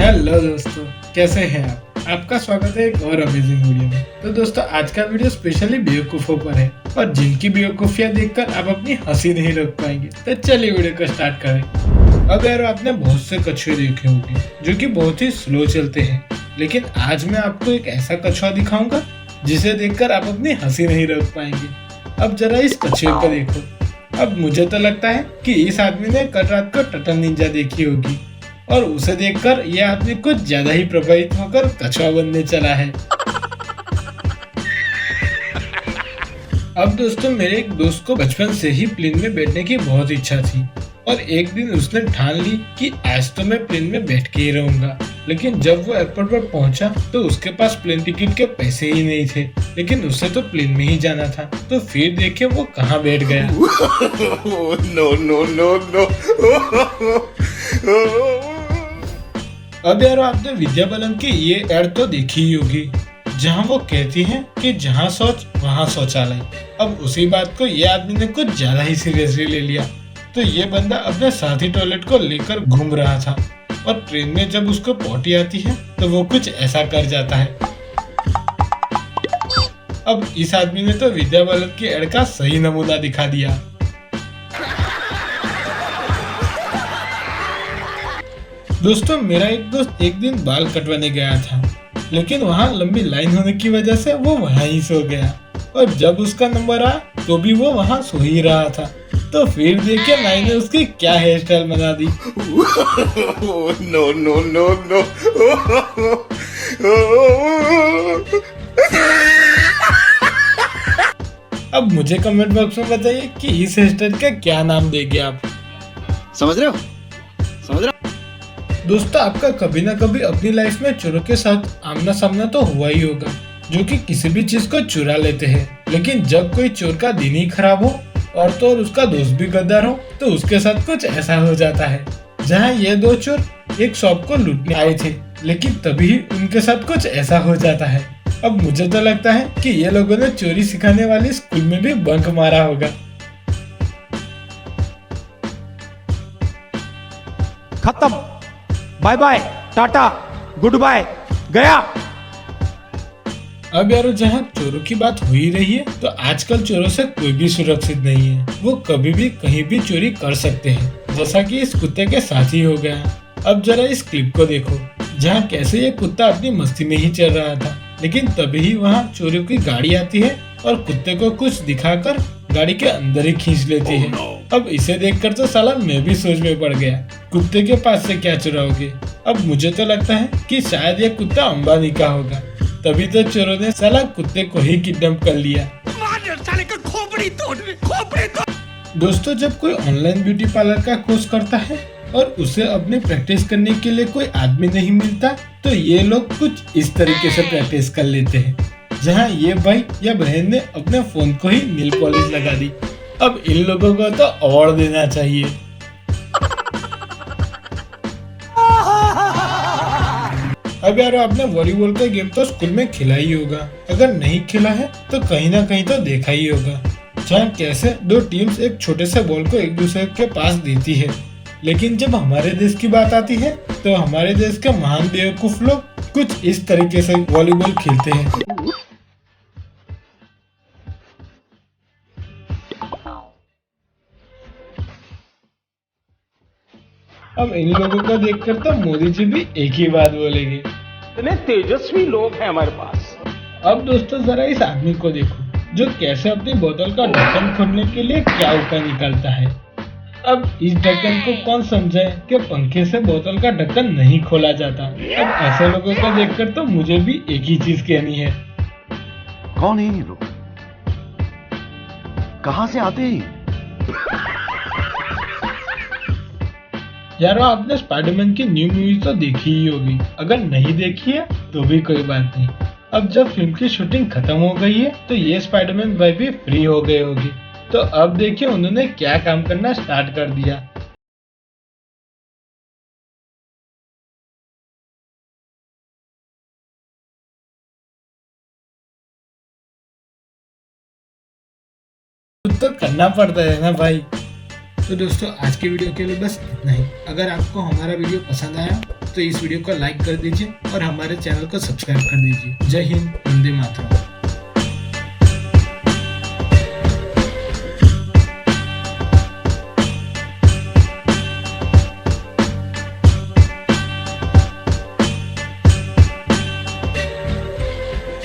Hello दोस्तों, कैसे हैं आप? आपका स्वागत है एक और अमेजिंग वीडियो में। तो दोस्तों, आज का वीडियो स्पेशली बेवकूफों पर है और जिनकी बेवकूफियां देखकर आप अपनी हंसी नहीं रोक पाएंगे। तो चलिए वीडियो को स्टार्ट करें। अब यार, आपने बहुत से कछुए देखे होंगे जो कि बहुत ही स्लो चलते हैं, लेकिन आज मैं आपको एक ऐसा कछुआ दिखाऊंगा जिसे देखकर आप अपनी हंसी नहीं रोक पाएंगे। अब जरा इस कछुए को देखो। अब मुझे तो लगता है कि इस आदमी ने कल रात को टर्टल निंजा देखी होगी और उसे देखकर यह आदमी कुछ ज्यादा ही प्रभावित होकर कछुआ बनने चला है। अब दोस्तों, मेरे एक दोस्त को बचपन से ही प्लेन में बैठने की बहुत इच्छा थी और एक दिन उसने ठान ली कि आज तो मैं प्लेन में बैठ के ही रहूंगा। लेकिन जब वो एयरपोर्ट पर पहुंचा तो उसके पास प्लेन टिकट के पैसे ही नहीं थे, लेकिन उसे तो प्लेन में ही जाना था। तो फिर देखिए वो कहाँ बैठ गया। No no no no. अब यार, आपने विद्या बालन की ये एड तो देखी ही होगी जहाँ वो कहती हैं कि जहाँ सोच वहाँ शौचालय। अब उसी बात को ये आदमी ने कुछ ज्यादा ही सीरियसली ले लिया। तो ये बंदा अपने साथी टॉयलेट को लेकर घूम रहा था और ट्रेन में जब उसको पॉटी आती है तो वो कुछ ऐसा कर जाता है। अब इस आदमी ने तो विद्या बालन की एड का सही नमूना दिखा दिया। दोस्तों, मेरा एक दोस्त एक दिन बाल कटवाने गया था, लेकिन वहाँ लंबी लाइन होने की वजह से वो वहाँ ही सो गया और जब उसका नंबर आया तो भी वो वहाँ सो ही रहा था। तो फिर देखिए लाइन ने उसकी क्या हेयर स्टाइल बना दी। No no no no. अब मुझे कमेंट बॉक्स में बताइए कि इस हेयर स्टाइल का क्या नाम देंगे आप। समझ रहे हो? दोस्तों, आपका कभी ना कभी अपनी लाइफ में चोरों के साथ आमना सामना तो हुआ ही होगा, जो कि किसी भी चीज को चुरा लेते हैं। लेकिन जब कोई चोर का दिन ही खराब हो और तो और उसका दोस्त भी गद्दार हो तो उसके साथ कुछ ऐसा हो जाता है। जहां ये दो चोर एक शॉप को लूटने आए थे, लेकिन तभी उनके साथ कुछ ऐसा हो जाता है। अब मुझे तो लगता है कि ये लोगों ने चोरी सिखाने वाली स्कूल में भी बंक मारा होगा। खत्म, bye bye, tata, goodbye, गया। अब यारो, जहाँ चोरों की बात हो ही रही है तो आजकल चोरों से कोई भी सुरक्षित नहीं है। वो कभी भी कहीं भी चोरी कर सकते हैं, जैसा कि इस कुत्ते के साथ ही हो गया। अब जरा इस क्लिप को देखो, जहाँ कैसे ये कुत्ता अपनी मस्ती में ही चल रहा था, लेकिन तभी ही वहाँ चोरों की गाड़ी आती है और कुत्ते को कुछ दिखाकर गाड़ी के अंदर ही खींच लेती है। अब इसे देखकर तो साला मैं भी सोच में पड़ गया, कुत्ते के पास से क्या चुराओगे। अब मुझे तो लगता है कि शायद ये कुत्ता अंबानी का होगा, तभी तो चोरों ने साला कुत्ते को ही किडनैप कर लिया। दोस्तों, जब कोई ऑनलाइन ब्यूटी पार्लर का कोर्स करता है और उसे अपनी प्रैक्टिस करने के लिए कोई आदमी नहीं मिलता तो ये लोग कुछ इस तरीके से प्रैक्टिस कर लेते हैं, जहाँ ये भाई या बहन ने अपने फोन को ही नील पॉलिश लगा दी। अब इन लोगों को तो अवार्ड देना चाहिए। अब यार, आपने वॉलीबॉल का गेम तो स्कूल में खेला ही होगा, अगर नहीं खेला है तो कहीं ना कहीं तो देखा ही होगा, जहाँ कैसे दो टीम्स एक छोटे से बॉल को एक दूसरे के पास देती है। लेकिन जब हमारे देश की बात आती है तो हमारे देश के महान बेवकूफ लोग कुछ इस तरीके से वॉलीबॉल खेलते हैं। अब इन लोगों को देखकर तो मोदी जी भी एक ही बात बोलेंगे, इतने तेजस्वी लोग हैं हमारे पास। अब दोस्तों, जरा इस आदमी को देखो जो कैसे अपनी बोतल का ढक्कन खोलने के लिए क्या उपाय निकालता है। अब इस ढक्कन को कौन समझाए कि पंखे से बोतल का ढक्कन नहीं खोला जाता। अब ऐसे लोगों को देखकर तो मुझे भी एक ही चीज कहनी है, कौन है ये लोग? कहाँ से आते हैं? यारो, आपने स्पाइडरमैन की न्यू मूवी तो देखी ही होगी, अगर नहीं देखी है तो भी कोई बात नहीं। अब जब फिल्म की शूटिंग खत्म हो गई है तो ये स्पाइडरमैन भाई भी फ्री हो गए होगी। तो अब देखिए उन्होंने क्या काम करना स्टार्ट कर दिया। तो करना पड़ता है ना भाई। तो दोस्तों, आज की वीडियो के लिए बस इतना ही। अगर आपको हमारा वीडियो पसंद आया दोस्तों इस वीडियो को लाइक कर दीजिए और हमारे चैनल को सब्सक्राइब कर दीजिए। जय हिंद, वंदे मातरम।